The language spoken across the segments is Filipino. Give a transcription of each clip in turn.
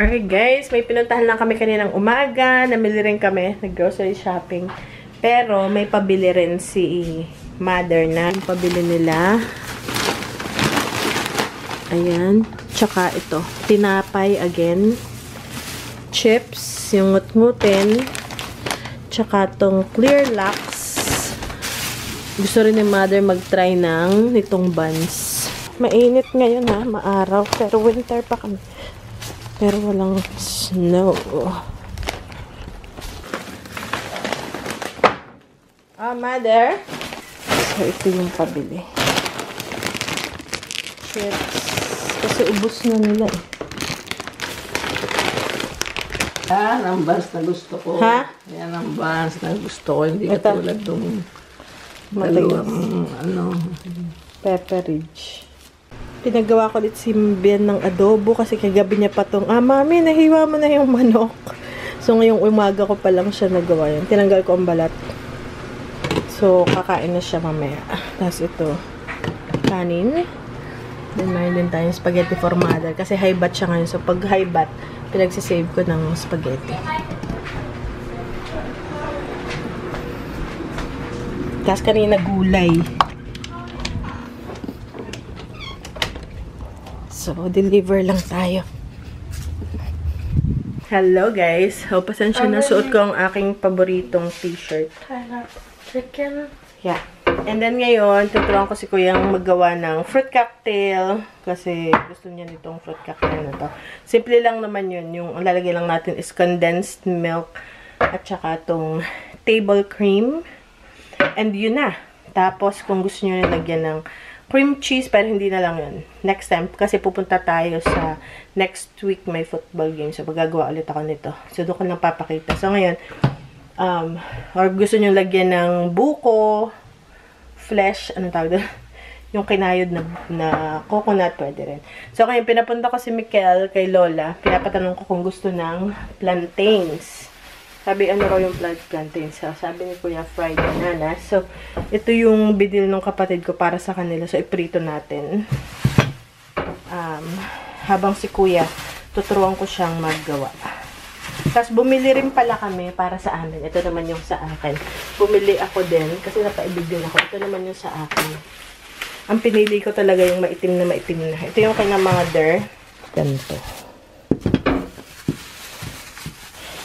Okay guys, may pinuntahan lang kami kaninang umaga. Namili rin kami, nag-grocery shopping. Pero may pabili rin si mother na. Yung pabili nila. Ayan. Tsaka ito, tinapay again. Chips, yung ngut-ngutin. Tsaka tong Clear Lux. Gusto rin ni mother mag-try ng nitong buns. Mainit ngayon ha, maaraw. Pero winter pa kami. Pero walang snow. Mother. So, ito yung pabili. Chips. Kasi ubos na nila eh. Yan ang buns na gusto ko. Ha? Yan ang buns na gusto ko. Hindi katulad itong dalawang Pepperidge. Pinagawa ko ulit si Bien ng adobo kasi kagabi niya pa tong, mami, nahiwa mo na yung manok. So, ngayong umaga ko pa lang siya nagawa yun. Tinanggal ko ang balat. So, kakain na siya mamaya. Tapos ito, kanin. Then, mayroon din tayong spaghetti formada. Kasi high bat siya ngayon. So, pag high bat, pinagsisave ko ng spaghetti. Tapos kanina gulay. So, deliver lang tayo. Hello guys. Pasensya na, suot ko ang aking paboritong t-shirt. Chicken. Yeah. And then ngayon, tuturuan ko si Kuyang maggawa ng fruit cocktail. Kasi gusto niya nitong fruit cocktail na to. Simple lang naman yun. Yung ang lalagay lang natin is condensed milk at saka tong table cream. And yun na. Tapos, kung gusto niyo nilagyan ng cream cheese, pero hindi na lang yun. Next time, kasi pupunta tayo sa next week may football game. So, magagawa ulit ako nito. So, doon ko lang papakita. So, ngayon, or gusto nyo lagyan ng buko, flesh, anong tawag doon? Yung kinayod na coconut, pwede rin. So, ngayon, pinapunta ko si Mikel kay Lola. Pinapatanong ko kung gusto ng plantains. Sabi, ano raw yung plantains? So, sabi ni Kuya, fried banana. So, ito yung binili ng kapatid ko para sa kanila. So, iprito natin. Habang si Kuya, tuturuan ko siyang maggawa. Tapos, bumili rin pala kami para sa amin. Ito naman yung sa akin. Bumili ako din, kasi napaibig din ako. Ito naman yung sa akin. Ang pinili ko talaga yung maitim na maitim na. Ito yung kanyang mga der. Ganito.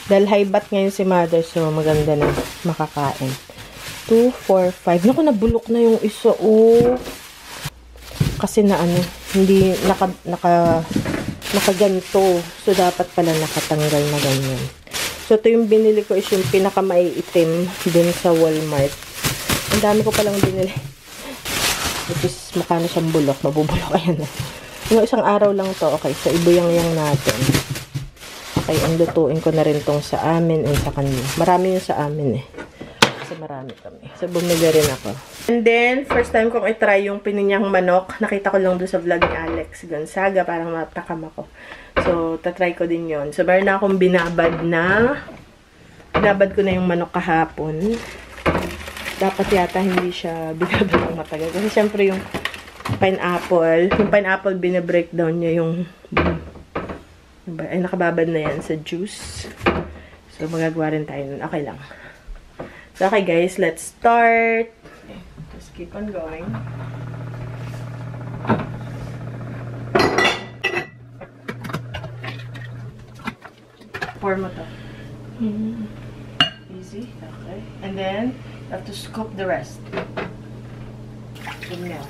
Dahil high bat ngayon si mother, so maganda na makakain. 2, 4, 5. Naku, nabulok na yung isa. Oh. Kasi na hindi nakaganto. So, dapat pala nakatanggal na ganyan. So, ito yung binili ko is yung pinakamaiitim din sa Walmart. Ang dami ko palang binili. Which is, mukha na siyang bulok. Mabubulok. Ayan na. Yung isang araw lang to. Okay, so ibuyang-yang natin. Okay, ang lutuin ko na rin tong sa amin and sa kanila. Marami yung sa amin eh. Kasi marami kami. So, bumili rin ako. And then, first time kong i-try yung pininyang manok. Nakita ko lang doon sa vlog ni Alex Gonzaga. Parang matakam ako. So, tatry ko din yon. So, meron na akong binabad ko na yung manok kahapon. Dapat yata hindi siya binabad ng matagal. Kasi syempre yung pineapple, binabreakdown niya yung ay, nakababad na yan sa juice. So, magagawa rin tayo nun. Okay lang. So, okay guys, let's start. Okay, just keep on going. Pour mo to. Easy. Okay. And then, you have to scoop the rest. Good now.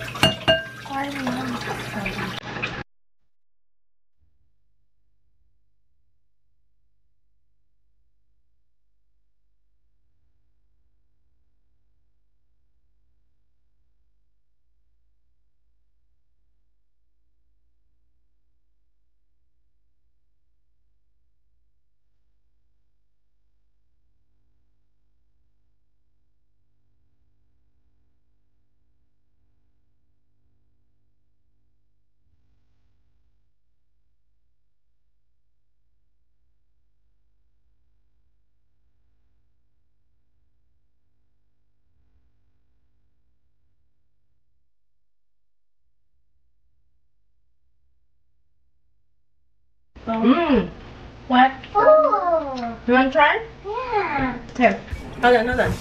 What? Oh. You want to try? Yeah. Here. Hold on.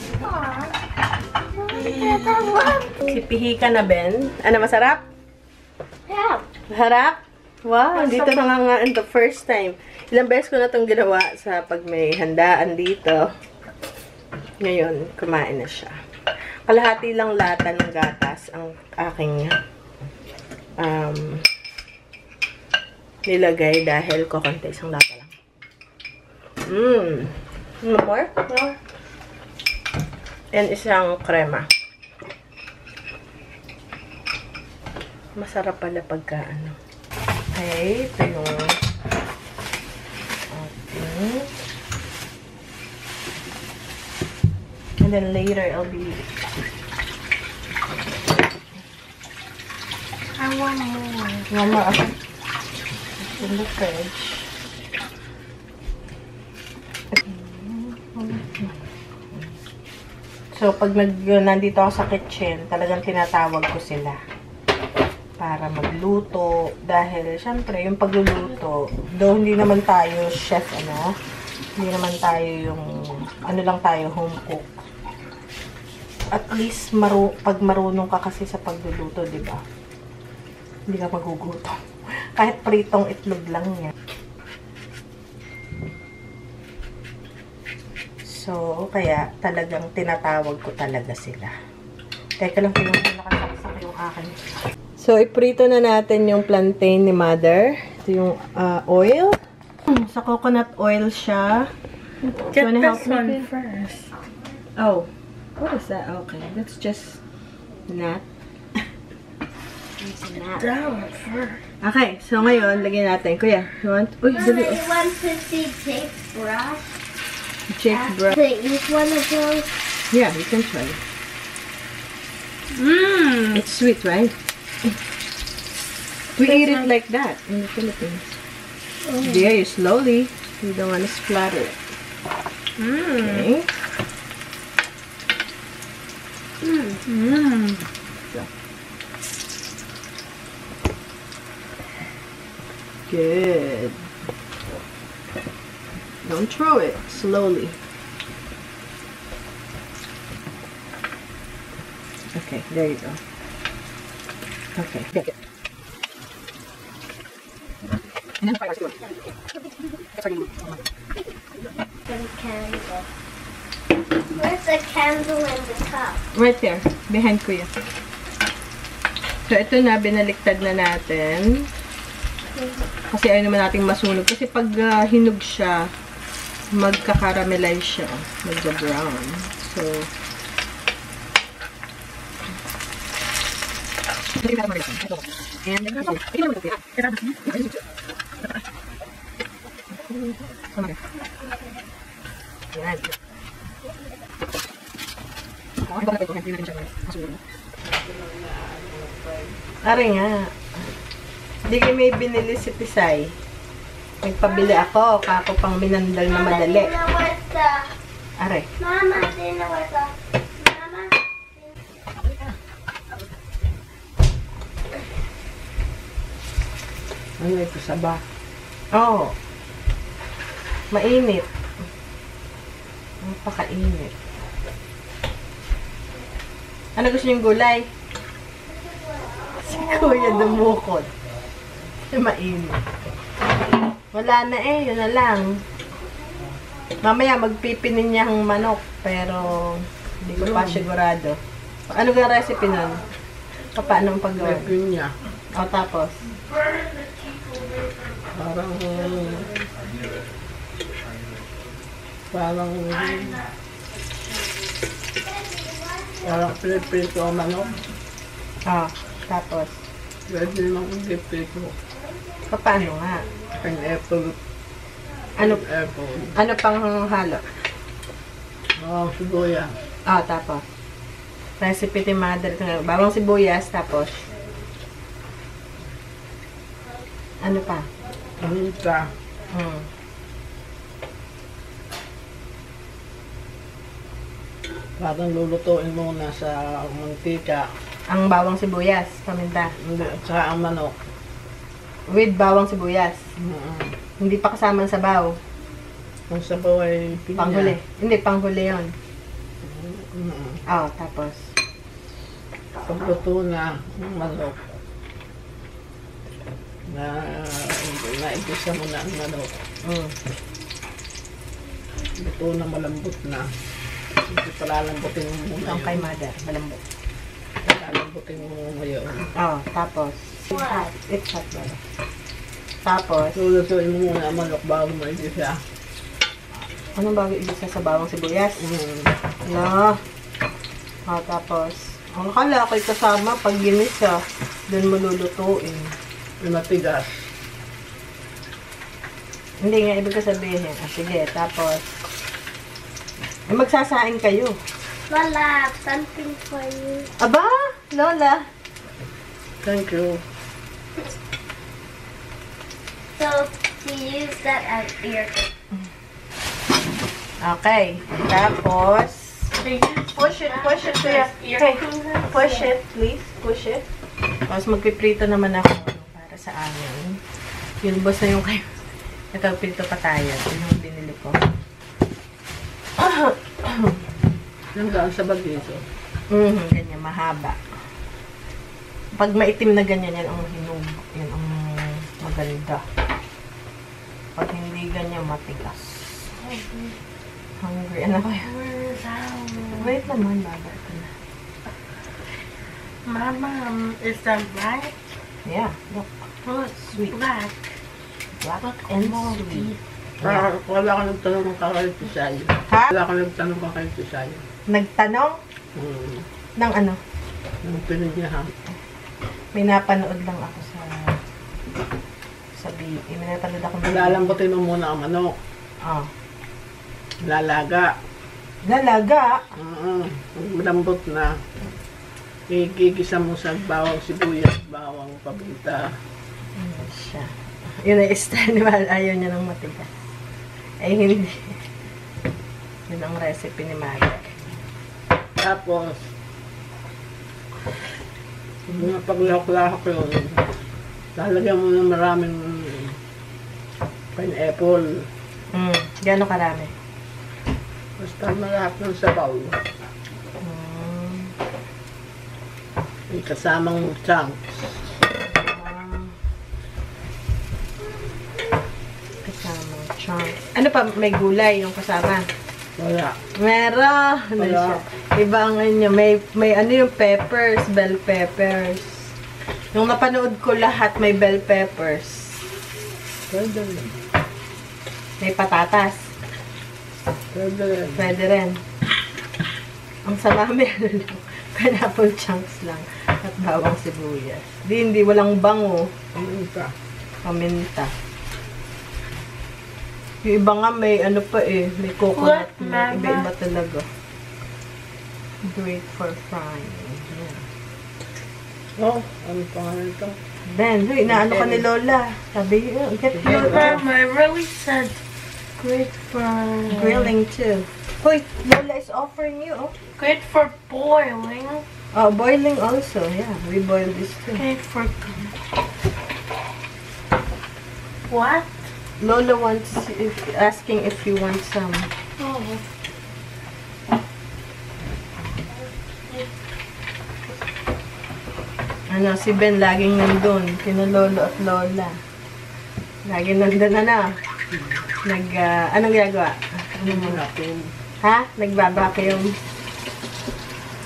Si Pihika na, Ben. Ano, masarap? Yeah. Harap? Wow, dito na nga the first time. Ilang beses ko na itong ginawa sa pag may handaan dito. Ngayon, kumain na siya. Kalahati lang lata ng gatas ang aking nilagay dahil kukunti isang lata lang. No more? No. And isang krema. Masarap pala pagka ano. Okay, ito yung ating. And then later, I'll be... I want more. One more. Okay. It's in the fridge. So, pag nandito ako sa kitchen, talagang tinatawag ko sila para magluto. Dahil, syempre, yung pagluluto, though hindi naman tayo chef, hindi naman tayo yung, lang tayo, home cook. At least, pag marunong ka kasi sa pagluluto, di ba? Hindi ka magugutom. Kahit pritong itlog lang yan. So, kaya talagang tinatawag ko talaga sila. Teka lang, nakasaksak yung akin. So, iprito na natin yung plantain ni Mother. Ito yung oil. Sa coconut oil siya. Get Wanna this help one me? first. Oh. What is that? Okay. That's just nut. Down first. Okay. So, ngayon, lagyan natin. Kuya, you want? Uy, Mama, dali. you want to see Jake's brush? Jake's brush. To eat one of those? Yeah, you can try. Mmm. It's sweet, right? We eat it like that in the Philippines. Very slowly. You don't want to splatter it. Okay. Mmm. Good. Don't throw it. Slowly. Okay, there you go. Okay, get it. And then fire. Some candle. Where's the candle in the cup? Right there. Behind Kuya. So, ito na. Binaliktad na natin. Kasi ayaw naman nating masunog. Kasi pag hinog siya, magka-caramelize siya. Magka-brown. So, yan. Ari nga. Hindi kayo may binili si Pisay. Nagpabili ako. Kako pang minandal na madali. Mama, do you know where's the... Are. Mama, do you know where's the... Mama? Ano ito, saba? Oh. Mainit. Napakainit. Ano gusto niyong gulay? Si Kuya dumukod. Mainit. Wala na eh. Yun na lang. Mamaya magpipinin niya ang manok. Pero hindi ko pa sigurado. Ano yung recipe nun? Paano ang paggawa? Pepin niya. O tapos? Parang pinipito ang manok. Ah, tapos? Pwede naman pinipito. Paano nga? Pineapple. Ano Apple. pang halo? Sibuya. Ah, tapos? Recipe ni Mother. Bawang sibuyas, tapos? Ano pa? Paminta. Parang lulutuin muna sa mantika. Ang bawang sibuyas, paminta. Hindi, at saka ang manok. With bawang sibuyas. Hindi pa kasama ang sabaw. Ang sabaw ay pinya. Panghuli. Hindi, panghuli yun. Mm. Oh, tapos. Pagluto na ng manok. Naigisa mo na ang manok. Mm. Luto na malambot na. Hindi palalambutin mo muna Ang kay mother, malambot. Palalambutin mo ngayon. Oh, tapos. It's hot, brother. Tapos, Lulutuin mo muna ang manok bago mo igisa. anong bago ibisa sa bawang sibuyas? No. Oh, tapos, ang akala ko'y kasama pag ginisa, doon mo lulutuin. May matigas. Hindi nga, ibig ko sabihin. Ah, sige, tapos, magsasaing kayo. Lola, I have something for you. Aba, Lola. Thank you. So, you use that as your... Okay, tapos, push it, kuya. Okay, push it, please, push it. Tapos magpiprito naman ako para sa amin. Yulbos na yung kayo. Nagpipirito pa tayo. Yun yung binili ko. Hanggang sa bagito. Ganyan, mahaba. Pag maitim na ganyan, yan ang hinog. Yan ang maganda. Pag hindi ganyan, matigas. Hungry. Ano ba yan? Wait naman, baba. Ito na. Mama, is that right? Yeah, look. Oh, it's Sweet. black. Black and sweet. Wala ka nagtanong ng kakalito sa'yo. Ha? Wala ka nagtanong ng kakalito sa'yo. Nagtanong ng ano? Nung pinagyahan. May napanood lang ako sa may napanood ako ng Lalambutin mo muna ang manok. Ah. Lalaga. Lalaga. Malambot na. Igigisa mo sa bawang sibuyas, bawang paminta. Ano siya? Yun ay style. Ayaw niya ng matigas. Ay, hindi. Yun ang recipe ni Mother. Tapos, mga paglahok-lahok yun, lalagyan mo ng maraming pineapple. Gano'ng karami? Basta lahat ng sabaw. May kasamang chunks. Kasamang chunk. Ano pa? May gulay yung kasama? Wala. Meron. Ano Wala. siya? Iba ang ano. May ano yung peppers, bell peppers. Yung napanood ko lahat, may bell peppers. Pwede rin. May patatas. Pwede rin. Pwede rin. Ang salami, ano lang. Pineapple chunks lang. At bawang sibuyas. Hindi, walang bango. Paminta. Paminta. Yung iba nga may ano pa eh. May coconut. What, May Mama? iba-iba talaga. Great for frying. Yeah. Oh, ano pa nga ito? Then, inaano ka ni Lola. Sabi, get your Mama, I really said great for grilling too. Hoy, Lola is offering you. Oh. great for boiling. Oh, boiling also. Yeah, we boil this too. Great for what? Lola wants, asking if you want some. Oh. Ano, si Ben laging nandun. Kina Lolo at Lola. Laging nandun anong ginagawa? Natin. Ha? Nagbabacuum.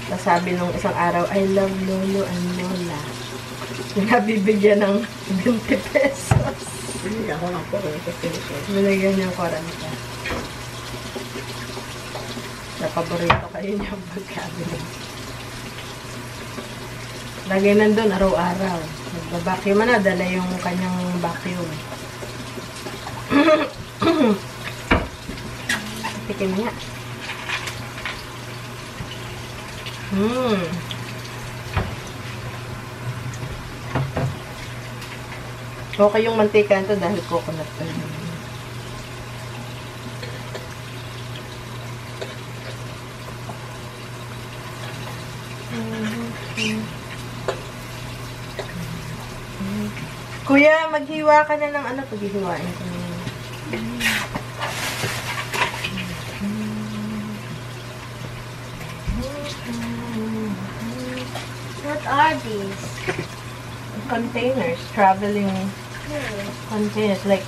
Nasabi nung isang araw, I love Lolo and Lola. Nabibigyan ng 20 pesos. Hindi ako ng 40 pesos. Binigyan niya 40. Napaborito kayo niyang pagkabili. Lagay nandun araw-araw. Nagbabacuum na, dala yung kanyang vacuum. Tikim niya. Okay yung mantika nito dahil coconut oil. Kuya, maghiwa ka na ng ano, paghihiwain ko na. are these? Containers, traveling containers, like...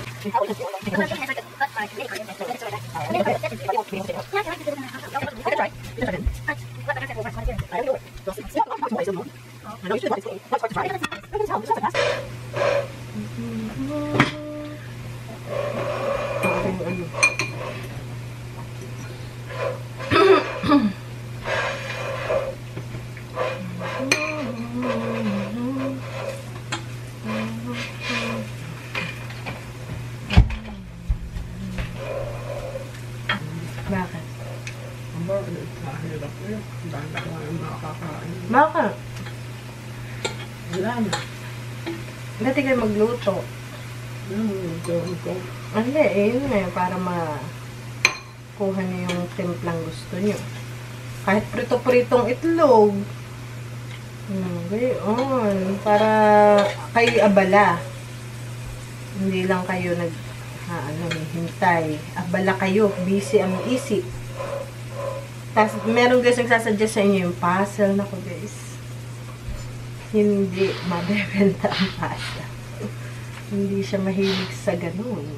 Bakit? Ang bakit? Mahirap eh. Dahil ako ang makakain. Bakit? Wala na. Dati kayo magluto. Gawin ko. Hindi, yun nga, para makuha niyo yung timplang gusto niyo. Kahit prito-pritong itlog. Gayon. Para kayo abala. Hindi lang kayo hintay. Abala kayo. Busy ang isip. Tapos, meron guys nagsasuggest sa inyo yung puzzle. Naku guys. Hindi mabebenta ang pasta. Hindi siya mahilig sa ganun.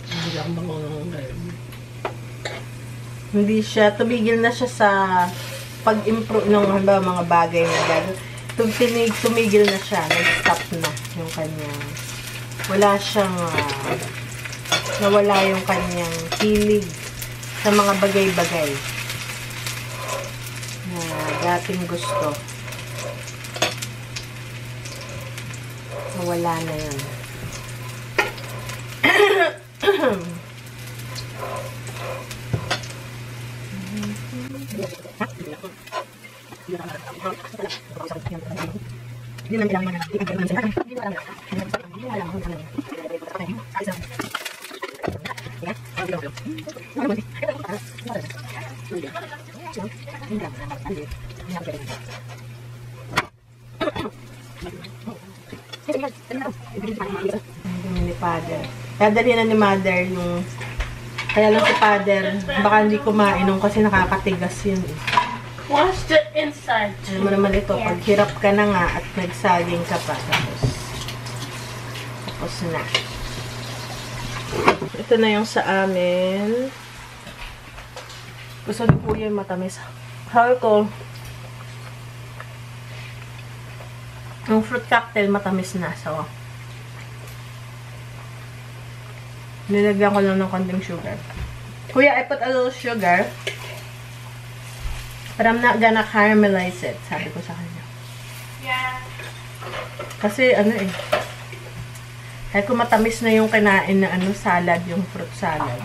Hindi lang bangon ngayon. Hindi siya, tumigil na siya sa pag-improve ng mga bagay na gano'n. Tumigil na siya, nag-stop na yung kanyang, wala siyang, nawala yung kanyang hilig sa mga bagay-bagay na dating gusto. Nawala na yun. Ni Father. Dadali na ni Mother yung... Kaya lang si Father, baka hindi kumain nung kasi nakakatigas yun eh. What's the inside? Alam mo naman ito, pag hirap ka na nga at nagsaging ka pa, tapos na. Ito na yung sa amin. Gusto ni Kuya yung matamis. Sabi ko, yung fruit cocktail matamis na. So, nilagyan ko lang ng konting sugar. Kuya, I put a little sugar. But I'm not gonna caramelize it. Sabi ko sa kanya. Yeah. Kasi ano eh. Kahit kung matamis na yung kinain na salad, yung fruit salad.